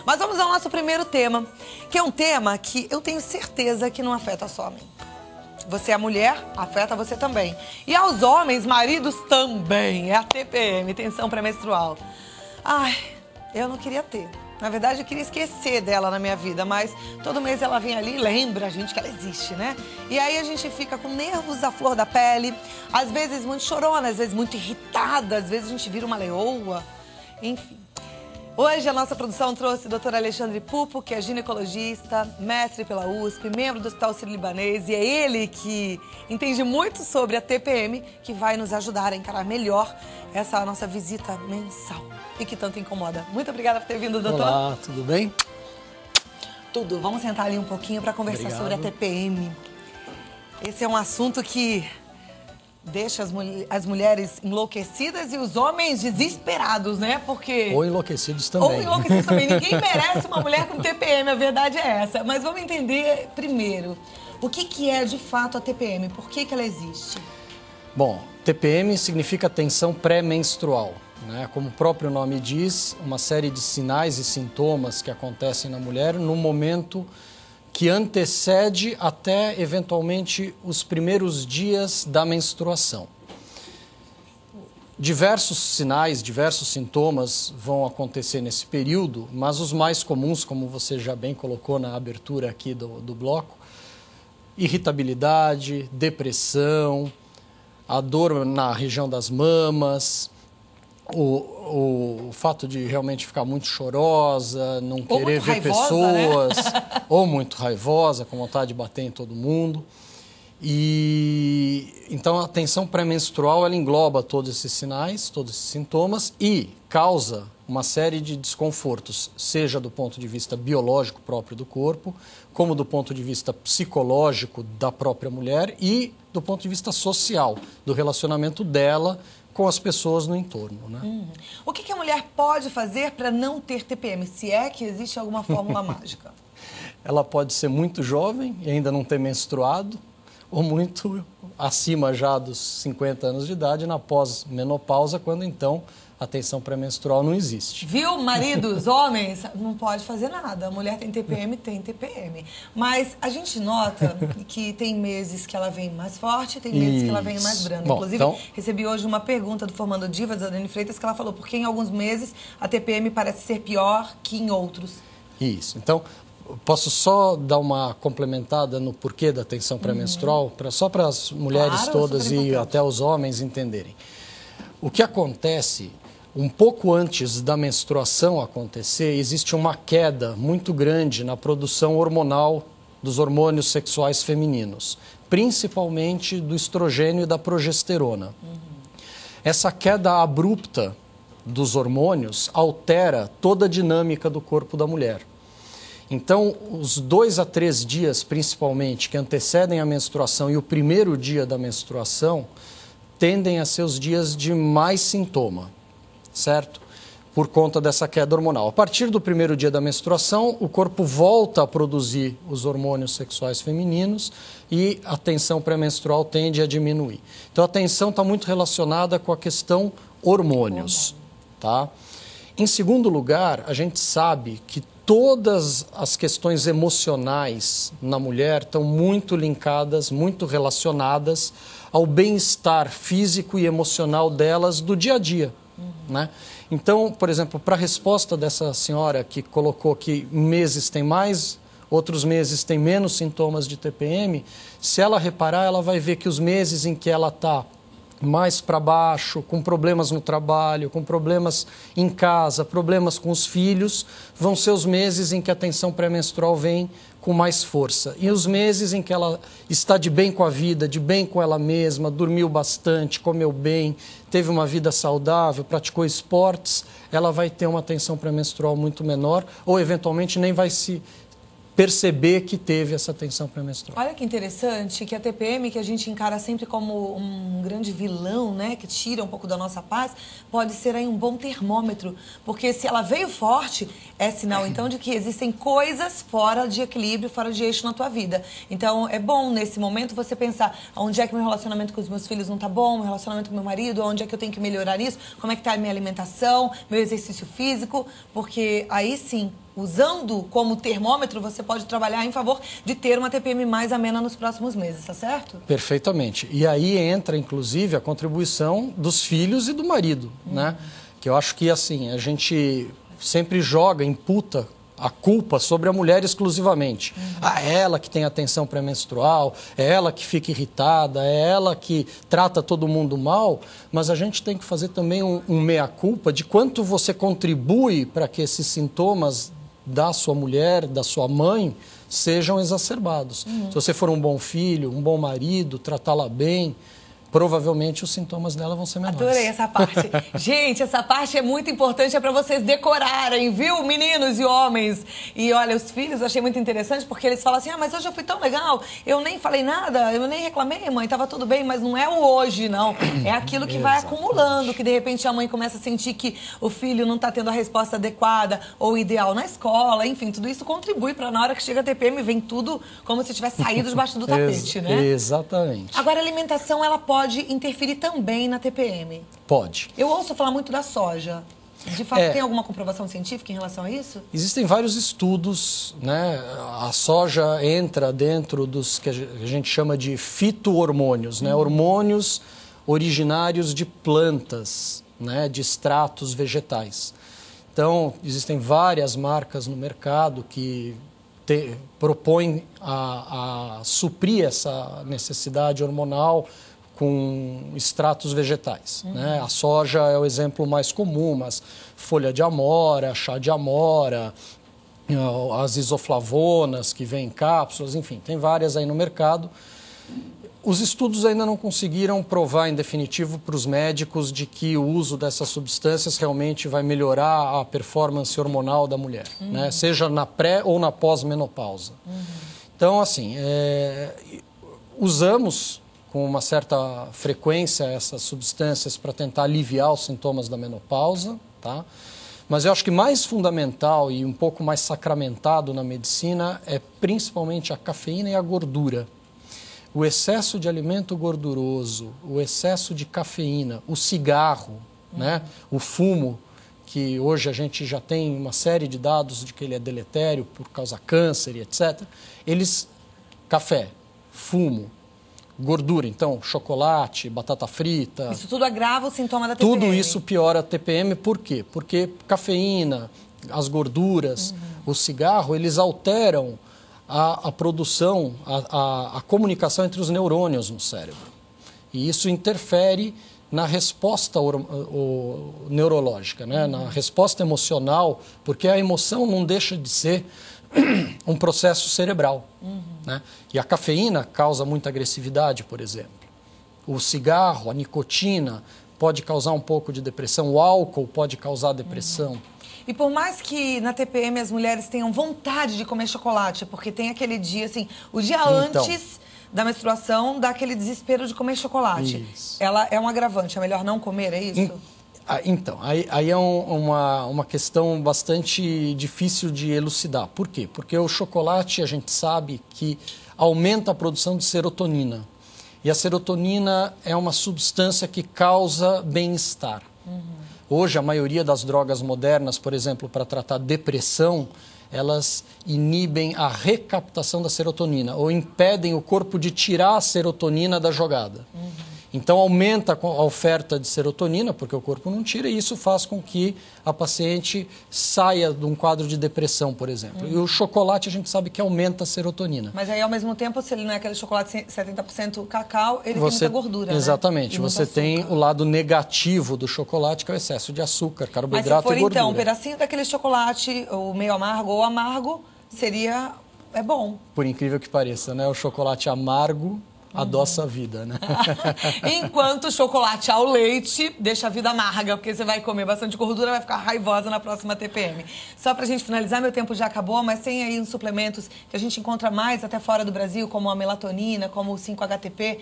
Mas vamos ao nosso primeiro tema, que é um tema que eu tenho certeza que não afeta só a mim. Você é mulher, afeta você também. E aos homens, maridos também. É a TPM, tensão pré-menstrual. Ai, eu não queria ter. Na verdade, eu queria esquecer dela na minha vida, mas todo mês ela vem ali e lembra a gente que ela existe, né? E aí a gente fica com nervos à flor da pele, às vezes muito chorona, às vezes muito irritada, às vezes a gente vira uma leoa, enfim. Hoje a nossa produção trouxe o Dr. Alexandre Pupo, que é ginecologista, mestre pela USP, membro do Hospital Sírio-Libanês, e é ele que entende muito sobre a TPM, que vai nos ajudar a encarar melhor essa nossa visita mensal e que tanto incomoda. Muito obrigada por ter vindo, doutor. Olá, tudo bem? Tudo. Vamos sentar ali um pouquinho para conversar sobre a TPM. Esse é um assunto que deixa as mulheres enlouquecidas e os homens desesperados, né? Porque... Ou enlouquecidos também. Ou enlouquecidos também. Ninguém merece uma mulher com TPM, a verdade é essa. Mas vamos entender primeiro, o que é de fato a TPM? Por que ela existe? Bom, TPM significa tensão pré-menstrual, né? Como o próprio nome diz, uma série de sinais e sintomas que acontecem na mulher no momento que antecede até, eventualmente, os primeiros dias da menstruação. Diversos sinais, diversos sintomas vão acontecer nesse período, mas os mais comuns, como você já bem colocou na abertura aqui do bloco, irritabilidade, depressão, a dor na região das mamas, o fato de realmente ficar muito chorosa, não querer ver pessoas, né? Ou muito raivosa, com vontade de bater em todo mundo. E então a tensão pré-menstrual ela engloba todos esses sinais, todos esses sintomas e causa uma série de desconfortos, seja do ponto de vista biológico próprio do corpo, como do ponto de vista psicológico da própria mulher e do ponto de vista social, do relacionamento dela com as pessoas no entorno, né? O que a mulher pode fazer para não ter TPM, se é que existe alguma fórmula mágica? Ela pode ser muito jovem e ainda não ter menstruado, ou muito acima já dos 50 anos de idade, na pós-menopausa, quando então a tensão pré-menstrual não existe. Viu, maridos, homens? Não pode fazer nada. A mulher tem TPM, tem TPM. Mas a gente nota que tem meses que ela vem mais forte, tem meses que ela vem mais branda. Bom, inclusive, então... recebi hoje uma pergunta do Formando Divas, da Dani Freitas, que ela falou porque em alguns meses a TPM parece ser pior que em outros. Isso. Então, posso só dar uma complementada no porquê da tensão pré-menstrual, só para as mulheres todas e até os homens entenderem. O que acontece... Um pouco antes da menstruação acontecer, existe uma queda muito grande na produção hormonal dos hormônios sexuais femininos, principalmente do estrogênio e da progesterona. Essa queda abrupta dos hormônios altera toda a dinâmica do corpo da mulher. Então, os 2 a 3 dias, principalmente, que antecedem a menstruação e o primeiro dia da menstruação, tendem a ser os dias de mais sintoma. Certo? Por conta dessa queda hormonal. A partir do primeiro dia da menstruação, o corpo volta a produzir os hormônios sexuais femininos e a tensão pré-menstrual tende a diminuir. Então, a tensão está muito relacionada com a questão hormônios. Tá? Em segundo lugar, a gente sabe que todas as questões emocionais na mulher estão muito linkadas, muito relacionadas ao bem-estar físico e emocional delas do dia a dia. Né? Então, por exemplo, para a resposta dessa senhora que colocou que meses tem mais, outros meses tem menos sintomas de TPM, se ela reparar, ela vai ver que os meses em que ela está mais para baixo, com problemas no trabalho, com problemas em casa, problemas com os filhos, vão ser os meses em que a tensão pré-menstrual vem com mais força. E os meses em que ela está de bem com a vida, de bem com ela mesma, dormiu bastante, comeu bem, teve uma vida saudável, praticou esportes, ela vai ter uma tensão pré-menstrual muito menor ou eventualmente nem vai se perceber que teve essa tensão pré-menstrual. Olha que interessante que a TPM, que a gente encara sempre como um grande vilão, né, que tira um pouco da nossa paz, pode ser aí um bom termômetro, porque se ela veio forte, é sinal então de que existem coisas fora de equilíbrio, fora de eixo na tua vida. Então é bom nesse momento você pensar onde é que meu relacionamento com os meus filhos não tá bom, meu relacionamento com meu marido, onde é que eu tenho que melhorar isso, como é que tá a minha alimentação, meu exercício físico, porque aí sim usando como termômetro, você pode trabalhar em favor de ter uma TPM mais amena nos próximos meses, tá certo? Perfeitamente. E aí entra, inclusive, a contribuição dos filhos e do marido, né? Que eu acho que, assim, a gente sempre imputa a culpa sobre a mulher exclusivamente. É ela que tem a tensão pré-menstrual, é ela que fica irritada, é ela que trata todo mundo mal, mas a gente tem que fazer também um meia-culpa de quanto você contribui para que esses sintomas da sua mulher, da sua mãe, sejam exacerbados. Se você for um bom filho, um bom marido, tratá-la bem, provavelmente os sintomas dela vão ser menores. Adorei essa parte. Gente, essa parte é muito importante, é para vocês decorarem, viu, meninos e homens? E olha, os filhos eu achei muito interessante, porque eles falam assim, mas hoje eu fui tão legal, eu nem falei nada, eu nem reclamei, mãe, tava tudo bem, mas não é o hoje, não. É aquilo que vai acumulando, que de repente a mãe começa a sentir que o filho não tá tendo a resposta adequada ou ideal na escola, enfim, tudo isso contribui para na hora que chega a TPM, vem tudo como se tivesse saído debaixo do tapete, né? Exatamente. Agora, a alimentação, ela pode interferir também na TPM? Pode. Eu ouço falar muito da soja. De fato, tem alguma comprovação científica em relação a isso? Existem vários estudos, né? A soja entra dentro dos que a gente chama de fito-hormônios, né? Hormônios originários de plantas, né? De extratos vegetais. Então, existem várias marcas no mercado que propõem a suprir essa necessidade hormonal com extratos vegetais. Né? A soja é o exemplo mais comum, mas folha de amora, chá de amora, as isoflavonas que vêm em cápsulas, enfim, tem várias aí no mercado. Os estudos ainda não conseguiram provar em definitivo para os médicos de que o uso dessas substâncias realmente vai melhorar a performance hormonal da mulher, né? Seja na pré ou na pós-menopausa. Então, assim, usamos com uma certa frequência essas substâncias para tentar aliviar os sintomas da menopausa, tá? Mas eu acho que mais fundamental e um pouco mais sacramentado na medicina é principalmente a cafeína e a gordura. O excesso de alimento gorduroso, o excesso de cafeína, o cigarro, né? O fumo, que hoje a gente já tem uma série de dados de que ele é deletério por causa de câncer e etc. Café, fumo, gordura, então, chocolate, batata frita. Isso tudo agrava o sintoma da TPM? Tudo isso piora a TPM, por quê? Porque cafeína, as gorduras, o cigarro, eles alteram a produção, a comunicação entre os neurônios no cérebro. E isso interfere na resposta neurológica, né? Na resposta emocional, porque a emoção não deixa de ser um processo cerebral. Né? E a cafeína causa muita agressividade, por exemplo. O cigarro, a nicotina, pode causar um pouco de depressão. O álcool pode causar depressão. E por mais que na TPM as mulheres tenham vontade de comer chocolate, porque tem aquele dia, assim, o dia antes da menstruação, dá aquele desespero de comer chocolate. Isso. Ela é um agravante, é melhor não comer, é isso? Então, aí é uma questão bastante difícil de elucidar. Por quê? Porque o chocolate, a gente sabe que aumenta a produção de serotonina. E a serotonina é uma substância que causa bem-estar. Hoje, a maioria das drogas modernas, por exemplo, para tratar depressão, elas inibem a recaptação da serotonina ou impedem o corpo de tirar a serotonina da jogada. Então, aumenta a oferta de serotonina, porque o corpo não tira, e isso faz com que a paciente saia de um quadro de depressão, por exemplo. E o chocolate, a gente sabe que aumenta a serotonina. Mas aí, ao mesmo tempo, se ele não é aquele chocolate 70% cacau, ele tem muita gordura, exatamente, né? Você tem o lado negativo do chocolate, que é o excesso de açúcar, carboidrato e gordura. Mas se for, então, um pedacinho daquele chocolate, o meio amargo ou amargo, é bom. Por incrível que pareça, né? O chocolate amargo adoça a vida, né? Enquanto o chocolate ao leite deixa a vida amarga, porque você vai comer bastante gordura, vai ficar raivosa na próxima TPM. Só pra gente finalizar, meu tempo já acabou, mas tem aí uns suplementos que a gente encontra mais até fora do Brasil, como a melatonina, como o 5-HTP.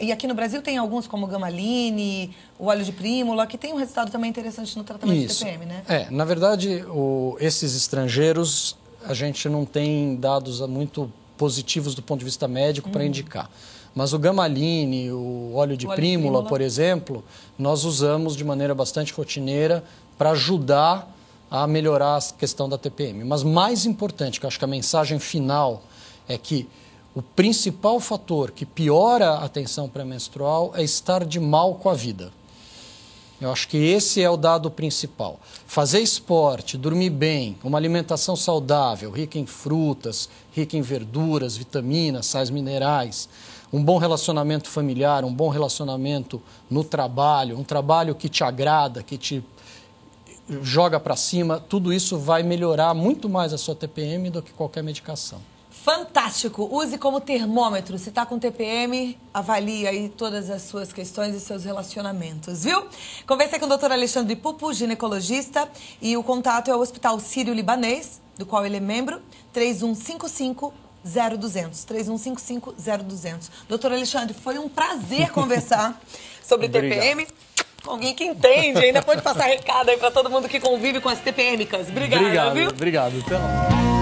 E aqui no Brasil tem alguns como o Gamaline, o óleo de prímula, que tem um resultado também interessante no tratamento de TPM, né? Na verdade, esses estrangeiros, a gente não tem dados muito positivos do ponto de vista médico para indicar. Mas o Gamaline, o óleo de prímula, por exemplo, nós usamos de maneira bastante rotineira para ajudar a melhorar a questão da TPM. Mas mais importante, que eu acho que a mensagem final é que o principal fator que piora a tensão pré-menstrual é estar de mal com a vida. Eu acho que esse é o dado principal. Fazer esporte, dormir bem, uma alimentação saudável, rica em frutas, rica em verduras, vitaminas, sais minerais, um bom relacionamento familiar, um bom relacionamento no trabalho, um trabalho que te agrada, que te joga para cima, tudo isso vai melhorar muito mais a sua TPM do que qualquer medicação. Fantástico! Use como termômetro. Se está com TPM, avalie aí todas as suas questões e seus relacionamentos, viu? Conversei com o Dr. Alexandre Pupo, ginecologista, e o contato é o Hospital Sírio-Libanês, do qual ele é membro, 3155-0200. 3155-0200. Doutor Alexandre, foi um prazer conversar sobre TPM com alguém que entende. Ainda pode passar recado aí para todo mundo que convive com as TPMicas. Obrigada, viu? Obrigado. Até lá.